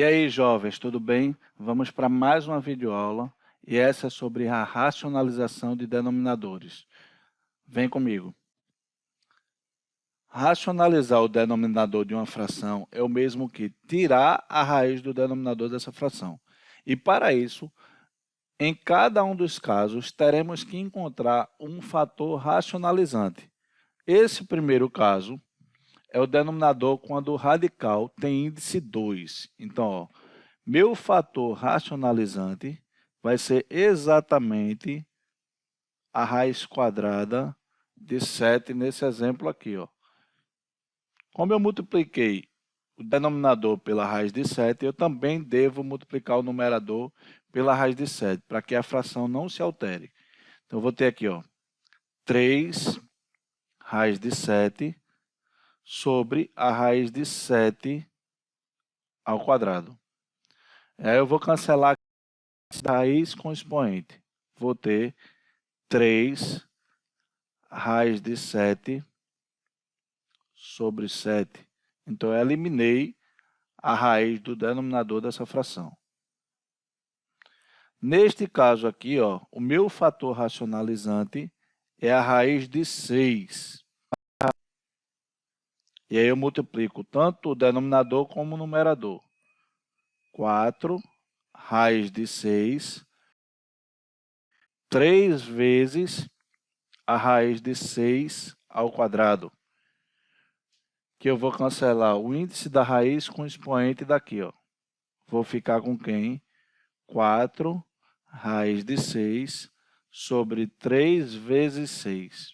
E aí, jovens, tudo bem? Vamos para mais uma videoaula e essa é sobre a racionalização de denominadores. Vem comigo. Racionalizar o denominador de uma fração é o mesmo que tirar a raiz do denominador dessa fração. E para isso, em cada um dos casos, teremos que encontrar um fator racionalizante. Esse primeiro caso é o denominador quando o radical tem índice 2. Então, ó, meu fator racionalizante vai ser exatamente a raiz quadrada de 7 nesse exemplo aqui, ó. Como eu multipliquei o denominador pela raiz de 7, eu também devo multiplicar o numerador pela raiz de 7, para que a fração não se altere. Então, eu vou ter aqui, ó, 3 raiz de 7 sobre a raiz de 7 ao quadrado. Aí eu vou cancelar a raiz com expoente. Vou ter 3 raiz de 7 sobre 7. Então, eu eliminei a raiz do denominador dessa fração. Neste caso aqui, ó, o meu fator racionalizante é a raiz de 6. E aí eu multiplico tanto o denominador como o numerador. 4 raiz de 6, 3 vezes a raiz de 6 ao quadrado. Que eu vou cancelar o índice da raiz com o expoente daqui, ó. Vou ficar com quem? 4 raiz de 6 sobre 3 vezes 6.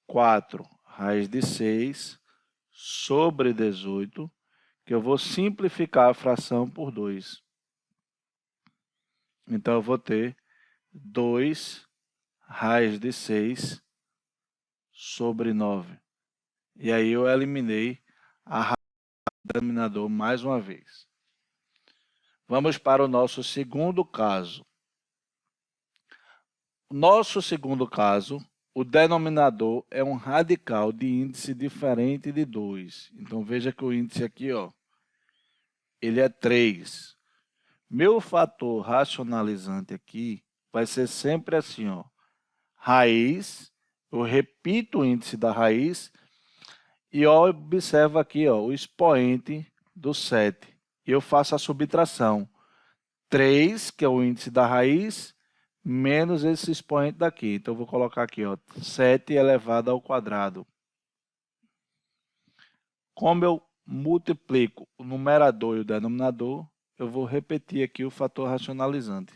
4 raiz de 6 sobre 18, que eu vou simplificar a fração por 2. Então, eu vou ter 2 raiz de 6 sobre 9. E aí eu eliminei a raiz do denominador mais uma vez. Vamos para o nosso segundo caso. Nosso segundo caso, o denominador é um radical de índice diferente de 2. Então, veja que o índice aqui, ó, ele é 3. Meu fator racionalizante aqui vai ser sempre assim, ó, raiz, eu repito o índice da raiz e ó, observa aqui, ó, o expoente do 7. Eu faço a subtração. 3, que é o índice da raiz, menos esse expoente daqui. Então, eu vou colocar aqui, ó, 7 elevado ao quadrado. Como eu multiplico o numerador e o denominador, eu vou repetir aqui o fator racionalizante.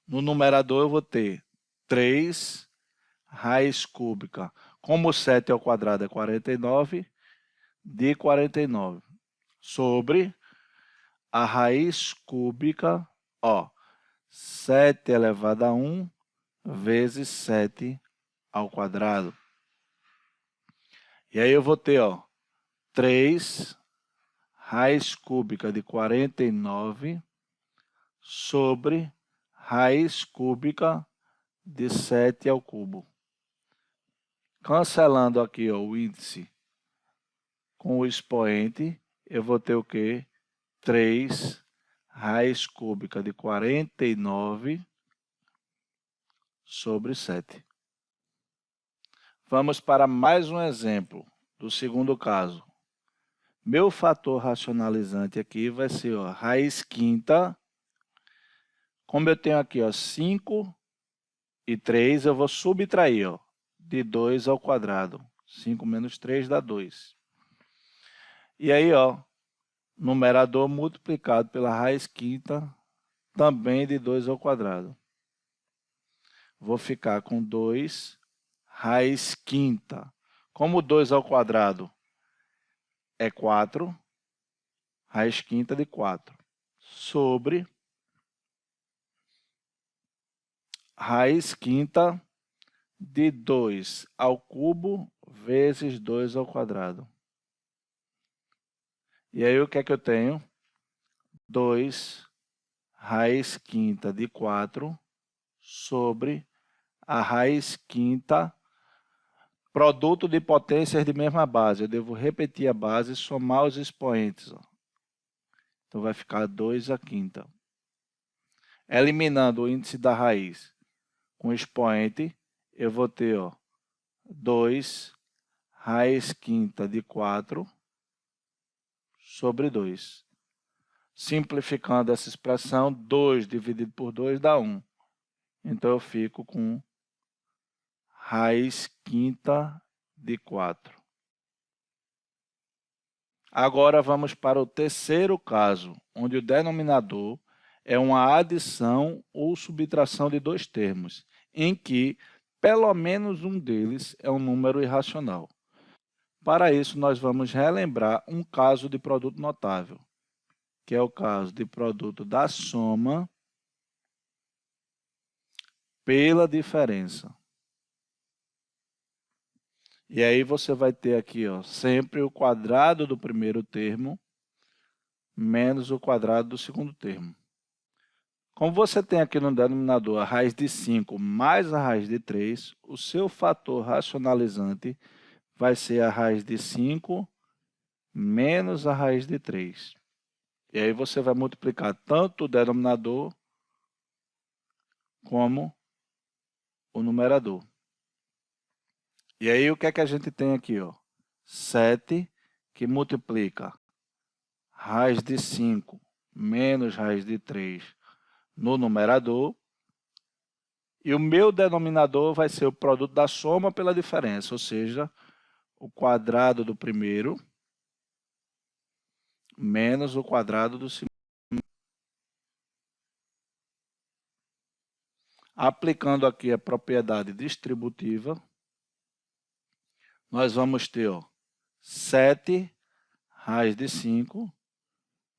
No numerador, eu vou ter 3 raiz cúbica. Como 7 ao quadrado é 49, de 49, sobre a raiz cúbica, ó, 7 elevado a 1 vezes 7 ao quadrado. E aí eu vou ter, ó, 3 raiz cúbica de 49 sobre raiz cúbica de 7 ao cubo. Cancelando aqui, ó, o índice com o expoente, eu vou ter o quê? 3 raiz cúbica de 49 sobre 7. Vamos para mais um exemplo do segundo caso. Meu fator racionalizante aqui vai ser, ó, raiz quinta. Como eu tenho aqui, ó, 5 e 3, eu vou subtrair, ó, de 2 ao quadrado. 5 menos 3 dá 2. E aí, ó, numerador multiplicado pela raiz quinta, também de 2 ao quadrado. Vou ficar com 2 raiz quinta. Como 2 ao quadrado é 4, raiz quinta de 4, sobre raiz quinta de 2 ao cubo vezes 2 ao quadrado. E aí, o que é que eu tenho? 2 raiz quinta de 4 sobre a raiz quinta Produto de potências de mesma base. Eu devo repetir a base e somar os expoentes. Ó. Então, vai ficar 2 à quinta. Eliminando o índice da raiz com expoente, eu vou ter 2 raiz quinta de 4 sobre 2. Simplificando essa expressão, 2 dividido por 2 dá 1. Então, eu fico com raiz quinta de 4. Agora, vamos para o terceiro caso, onde o denominador é uma adição ou subtração de dois termos, em que pelo menos um deles é um número irracional. Para isso, nós vamos relembrar um caso de produto notável, que é o caso de produto da soma pela diferença. E aí você vai ter aqui sempre o quadrado do primeiro termo menos o quadrado do segundo termo. Como você tem aqui no denominador a raiz de 5 mais a raiz de 3, o seu fator racionalizante vai ser a raiz de 5 menos a raiz de 3. E aí você vai multiplicar tanto o denominador como o numerador. E aí o que é que a gente tem aqui? 7 que multiplica raiz de 5 menos raiz de 3 no numerador. E o meu denominador vai ser o produto da soma pela diferença, ou seja, o quadrado do primeiro menos o quadrado do segundo. Aplicando aqui a propriedade distributiva, nós vamos ter 7 raiz de 5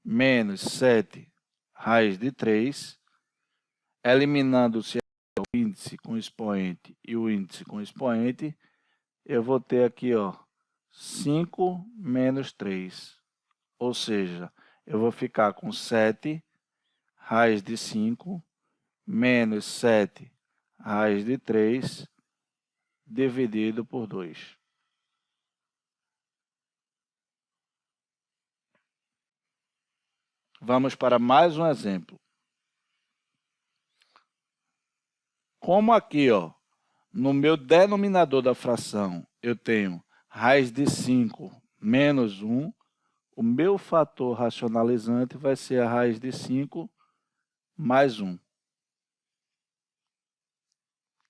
menos 7 raiz de 3, eliminando-se o índice com expoente e o índice com expoente, eu vou ter aqui 5 menos 3, ou seja, eu vou ficar com 7 raiz de 5 menos 7 raiz de 3 dividido por 2. Vamos para mais um exemplo. Como aqui, no meu denominador da fração, eu tenho raiz de 5 menos 1, o meu fator racionalizante vai ser a raiz de 5 mais 1.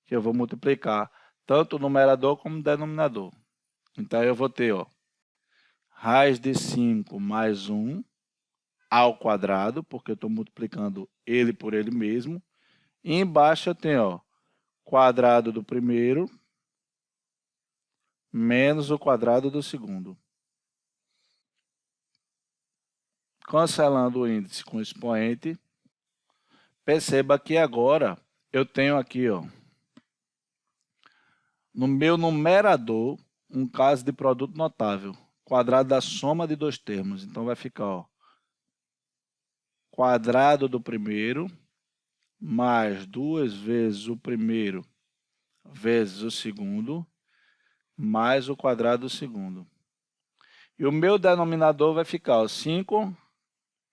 Que eu vou multiplicar tanto o numerador como o denominador. Então, eu vou ter raiz de 5 mais 1 ao quadrado, porque eu estou multiplicando ele por ele mesmo. E embaixo eu tenho quadrado do primeiro menos o quadrado do segundo. Cancelando o índice com expoente, perceba que agora eu tenho aqui, no meu numerador, um caso de produto notável, quadrado da soma de dois termos. Então, vai ficar, quadrado do primeiro mais 2 vezes o primeiro vezes o segundo, mais o quadrado do segundo. E o meu denominador vai ficar 5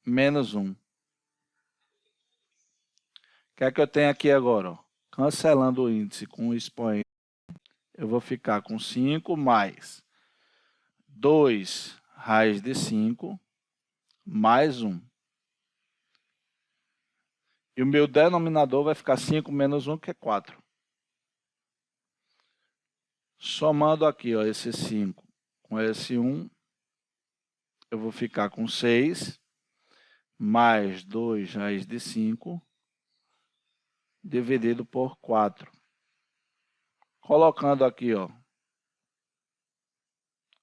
menos 1. O que é que eu tenho aqui agora? Cancelando o índice com o expoente, eu vou ficar com 5 mais 2 raiz de 5 mais 1. E o meu denominador vai ficar 5 menos 1, que é 4. Somando aqui esse 5 com esse 1, eu vou ficar com 6 mais 2 raiz de 5 dividido por 4. Colocando aqui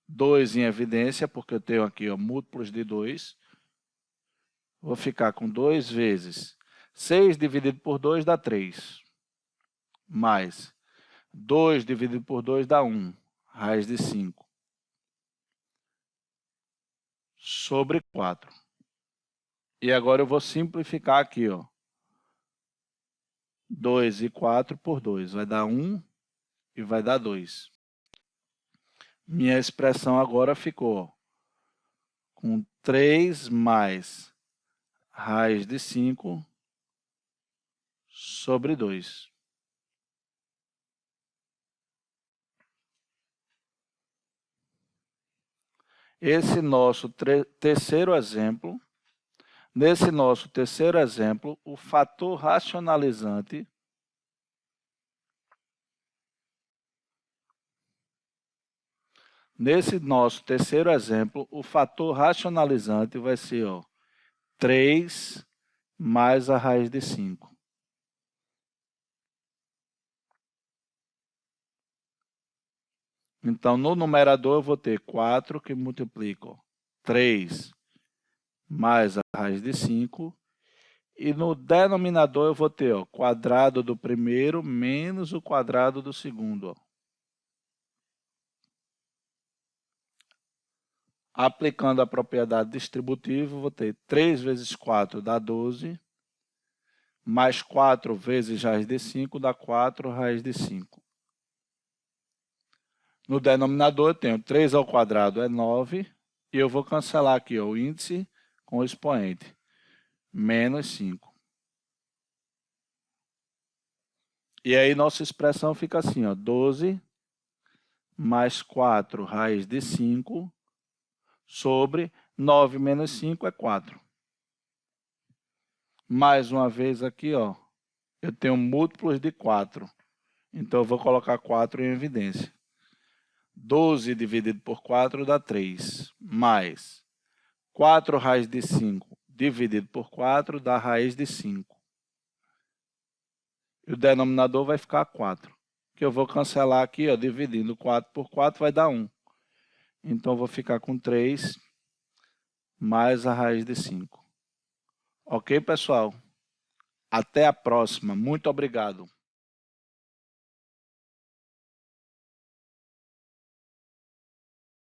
2 em evidência, porque eu tenho aqui múltiplos de 2. Vou ficar com 2 vezes 6 dividido por 2 dá 3. Mais 2 dividido por 2 dá 1, raiz de 5. Sobre 4. E agora eu vou simplificar aqui, 2 e 4 por 2. Vai dar 1 e vai dar 2. minha expressão agora ficou com 3 mais raiz de 5 sobre 2. Esse nosso terceiro exemplo, nesse nosso terceiro exemplo, o fator racionalizante vai ser 3 mais a raiz de 5. Então, no numerador, eu vou ter 4 que multiplica 3 mais a raiz de 5. E no denominador, eu vou ter o quadrado do primeiro menos o quadrado do segundo. Aplicando a propriedade distributiva, eu vou ter 3 vezes 4 dá 12, mais 4 vezes raiz de 5 dá 4 raiz de 5. No denominador, eu tenho 3 ao quadrado é 9, e eu vou cancelar aqui o índice com o expoente, menos 5. E aí, nossa expressão fica assim, 12 mais 4 raiz de 5 sobre 9 menos 5 é 4. Mais uma vez aqui, eu tenho múltiplos de 4. Então, eu vou colocar 4 em evidência. 12 dividido por 4 dá 3, mais 4 raiz de 5 dividido por 4 dá raiz de 5. E o denominador vai ficar 4, que eu vou cancelar aqui, dividindo 4 por 4 vai dar 1. Então, eu vou ficar com 3 mais a raiz de 5. Ok, pessoal? Até a próxima. Muito obrigado.